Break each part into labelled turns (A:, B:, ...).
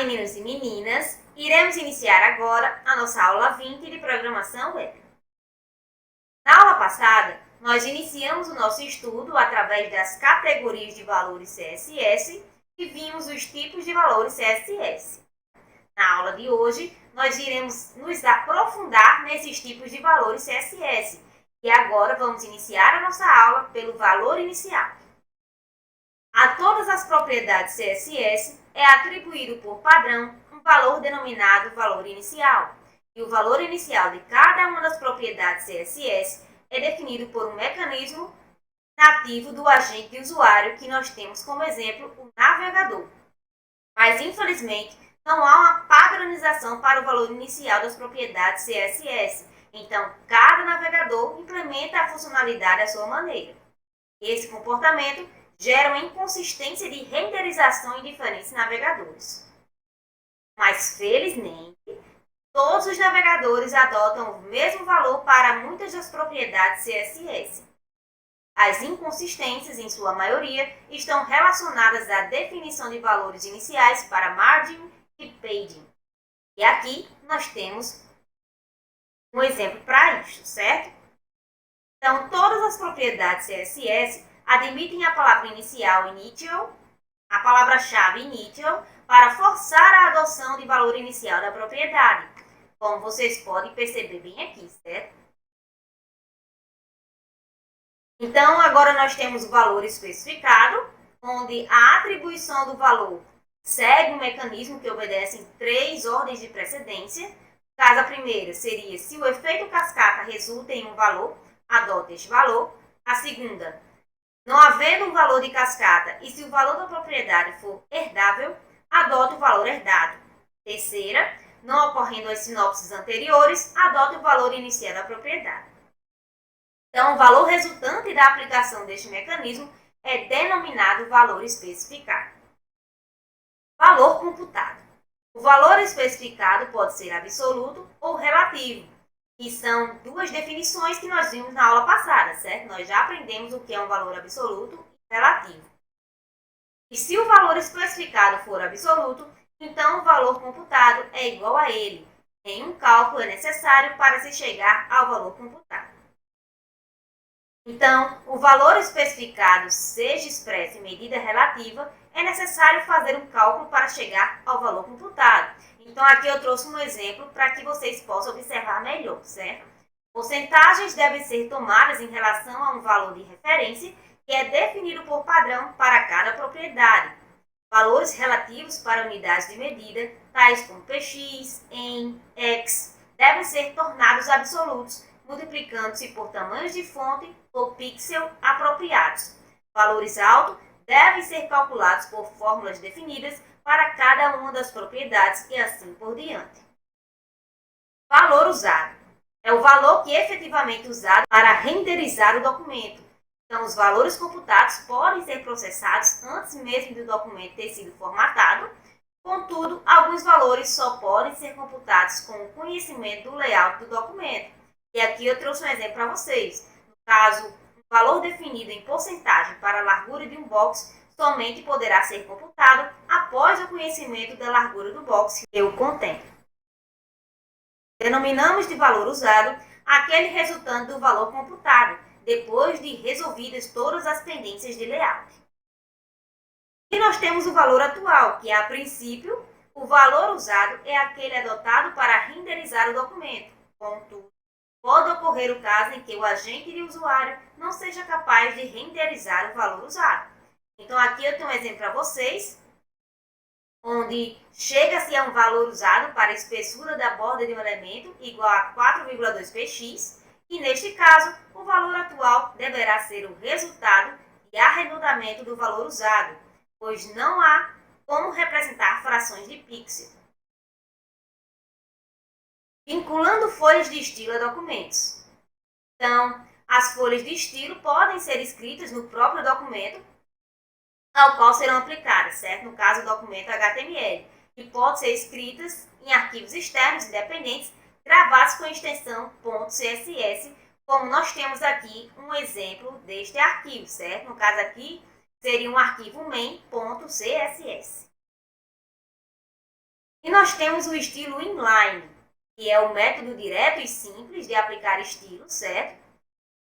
A: meninos e meninas! Iremos iniciar agora a nossa aula 20 de Programação Web. Na aula passada, nós iniciamos o nosso estudo através das categorias de valores CSS e vimos os tipos de valores CSS. Na aula de hoje, nós iremos nos aprofundar nesses tipos de valores CSS e agora vamos iniciar a nossa aula pelo valor inicial. A todas as propriedades CSS é atribuído por padrão um valor denominado valor inicial. E o valor inicial de cada uma das propriedades CSS é definido por um mecanismo nativo do agente de usuário que nós temos como exemplo o navegador. Mas, infelizmente, não há uma padronização para o valor inicial das propriedades CSS. Então, cada navegador implementa a funcionalidade à sua maneira. Esse comportamento gera uma inconsistência de renderização em diferentes navegadores. Mas, felizmente, todos os navegadores adotam o mesmo valor para muitas das propriedades CSS. As inconsistências, em sua maioria, estão relacionadas à definição de valores iniciais para margin e padding. E aqui nós temos um exemplo para isso, certo? Então, todas as propriedades CSS admitem a palavra inicial initial, a palavra-chave initial, para forçar a adoção de valor inicial da propriedade, como vocês podem perceber bem aqui, certo? Então, agora nós temos o valor especificado, onde a atribuição do valor segue um mecanismo que obedece em 3 ordens de precedência. Caso a primeira seria, se o efeito cascata resulta em um valor, adota este valor. A segunda, não havendo um valor de cascata e se o valor da propriedade for herdável, adota o valor herdado. Terceira, não ocorrendo as sinopses anteriores, adota o valor inicial da propriedade. Então, o valor resultante da aplicação deste mecanismo é denominado valor especificado. Valor computado. O valor especificado pode ser absoluto ou relativo, que são 2 definições que nós vimos na aula passada, certo? Nós já aprendemos o que é um valor absoluto e relativo. E se o valor especificado for absoluto, então o valor computado é igual a ele. Nenhum cálculo é necessário para se chegar ao valor computado. Então, o valor especificado, seja expresso em medida relativa, é necessário fazer um cálculo para chegar ao valor computado. Então, aqui eu trouxe um exemplo para que vocês possam observar melhor, certo? Porcentagens devem ser tomadas em relação a um valor de referência que é definido por padrão para cada propriedade. Valores relativos para unidades de medida, tais como px, em, x, devem ser tornados absolutos, multiplicando-se por tamanhos de fonte ou pixel apropriados. Valores altos devem ser calculados por fórmulas definidas para cada uma das propriedades e assim por diante. Valor usado. É o valor que é efetivamente usado para renderizar o documento. Então, os valores computados podem ser processados antes mesmo do documento ter sido formatado. Contudo, alguns valores só podem ser computados com o conhecimento do layout do documento. E aqui eu trouxe um exemplo para vocês. No caso, um valor definido em porcentagem para a largura de um box somente poderá ser computado após o conhecimento da largura do box que o contém. Denominamos de valor usado aquele resultante do valor computado, depois de resolvidas todas as pendências de layout. E nós temos o valor atual, que a princípio, o valor usado é aquele adotado para renderizar o documento. Contudo, pode ocorrer o caso em que o agente de usuário não seja capaz de renderizar o valor usado. Então, aqui eu tenho um exemplo para vocês, onde chega-se a um valor usado para a espessura da borda de um elemento igual a 4,2 px, e neste caso, o valor atual deverá ser o resultado de arredondamento do valor usado, pois não há como representar frações de pixel. Vinculando folhas de estilo a documentos. Então, as folhas de estilo podem ser escritas no próprio documento ao qual serão aplicadas, certo? No caso, o documento HTML, e pode ser escritas em arquivos externos independentes gravados com a extensão .css, como nós temos aqui um exemplo deste arquivo, certo? No caso aqui, seria um arquivo main.css. E nós temos o estilo inline, que é o método direto e simples de aplicar estilo, certo?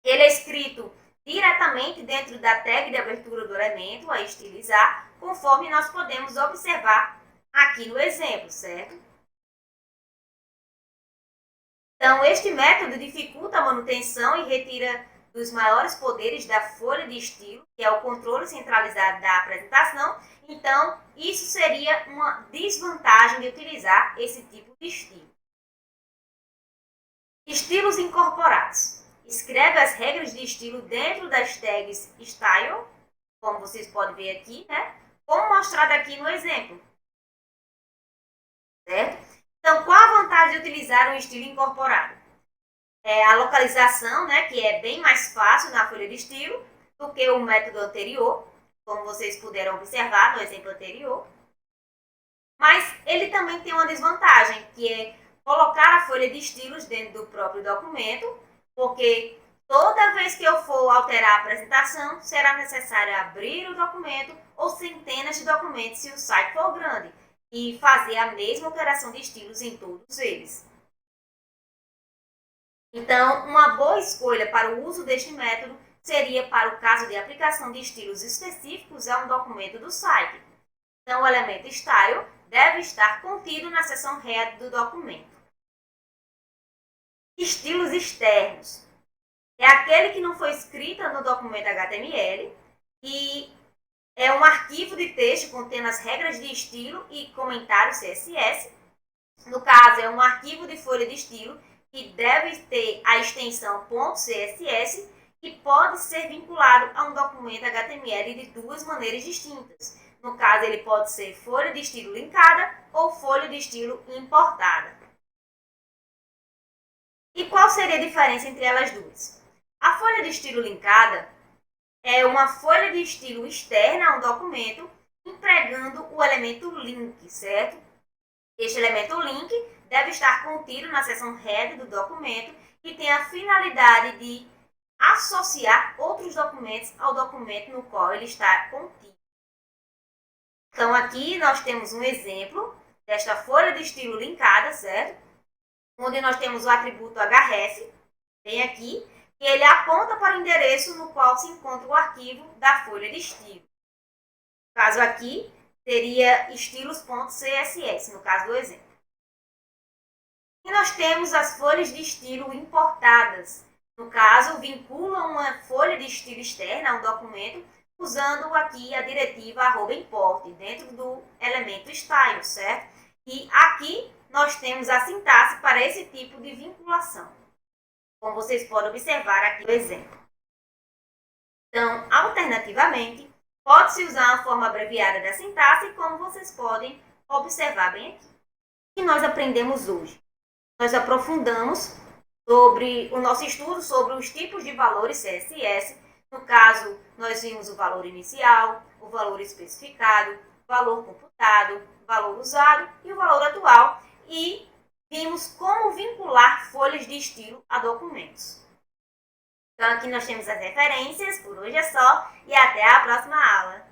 A: Ele é escrito diretamente dentro da tag de abertura do elemento a estilizar, conforme nós podemos observar aqui no exemplo, certo? Então, este método dificulta a manutenção e retira dos maiores poderes da folha de estilo, que é o controle centralizado da apresentação. Então, isso seria uma desvantagem de utilizar esse tipo de estilo. Estilos incorporados. Escreve as regras de estilo dentro das tags Style, como vocês podem ver aqui, né? Como mostrado aqui no exemplo. Certo? Então, qual a vantagem de utilizar um estilo incorporado? A localização, né, que é bem mais fácil na folha de estilo do que o método anterior, como vocês puderam observar no exemplo anterior. Mas ele também tem uma desvantagem, que é colocar a folha de estilos dentro do próprio documento, porque toda vez que eu for alterar a apresentação, será necessário abrir o documento ou centenas de documentos se o site for grande, e fazer a mesma alteração de estilos em todos eles. Então, uma boa escolha para o uso deste método seria para o caso de aplicação de estilos específicos a um documento do site. Então, o elemento Style deve estar contido na seção Head do documento. Estilos externos. É aquele que não foi escrito no documento HTML e é um arquivo de texto contendo as regras de estilo e comentários CSS. No caso, é um arquivo de folha de estilo que deve ter a extensão .css e pode ser vinculado a um documento HTML de duas maneiras distintas. No caso, ele pode ser folha de estilo linkada ou folha de estilo importada. E qual seria a diferença entre elas duas? A folha de estilo linkada é uma folha de estilo externa a um documento, empregando o elemento link, certo? Este elemento link deve estar contido na seção head do documento e tem a finalidade de associar outros documentos ao documento no qual ele está contido. Então, aqui nós temos um exemplo desta folha de estilo linkada, certo? Onde nós temos o atributo href, bem aqui, e ele aponta para o endereço no qual se encontra o arquivo da folha de estilo. No caso aqui, seria estilos.css, no caso do exemplo. E nós temos as folhas de estilo importadas. No caso, vinculam uma folha de estilo externa a um documento, usando aqui a diretiva @import, dentro do elemento style, certo? E aqui nós temos a sintaxe para esse tipo de vinculação, como vocês podem observar aqui no exemplo. Então, alternativamente, pode-se usar a forma abreviada da sintaxe, como vocês podem observar bem aqui. O que nós aprendemos hoje? Nós aprofundamos sobre o nosso estudo sobre os tipos de valores CSS. No caso, nós vimos o valor inicial, o valor especificado, o valor computado, o valor usado e o valor atual. E vimos como vincular folhas de estilo a documentos. Então, aqui nós temos as referências. Por hoje é só e até a próxima aula.